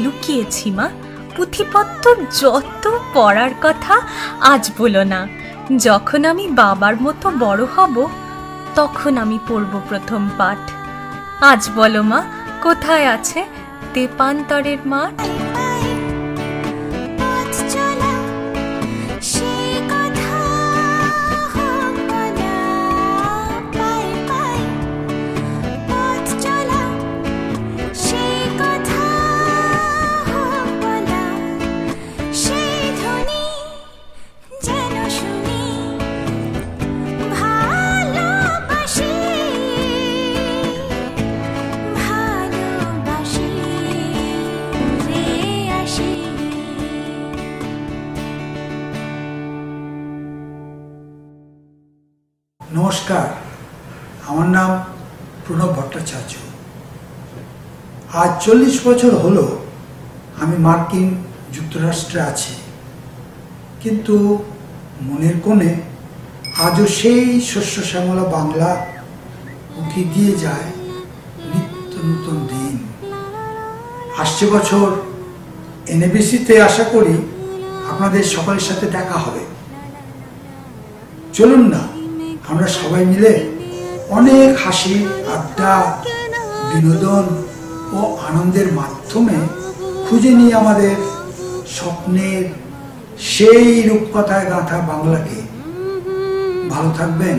লুকিয়েছি মা, পুঁথিপত্র যত পড়ার কথা আজ বলো না। যখন আমি বাবার মতো বড় হব তখন আমি পড়ব প্রথম পাঠ। আজ বলো মা, কোথায় আছে তেপান্তরের মাঠ? নমস্কার, আমার নাম প্রণব ভট্টাচার্য। আজ 40 বছর হলো আমি মার্কিন যুক্তরাষ্ট্রে আছি, কিন্তু মনের কোণে আজও সেই শস্য শ্যামলা বাংলা উঁকি দিয়ে যায় নিত্য নতুন দিন। আসছে বছর NABC-তে আশা করি আপনাদের সকলের সাথে দেখা হবে। চলুন না আমরা সবাই মিলে অনেক হাসি, আড্ডা, বিনোদন ও আনন্দের মাধ্যমে খুঁজে নিই আমাদের স্বপ্নের সেই রূপকথায় গাঁথা বাংলাকে। ভালো থাকবেন।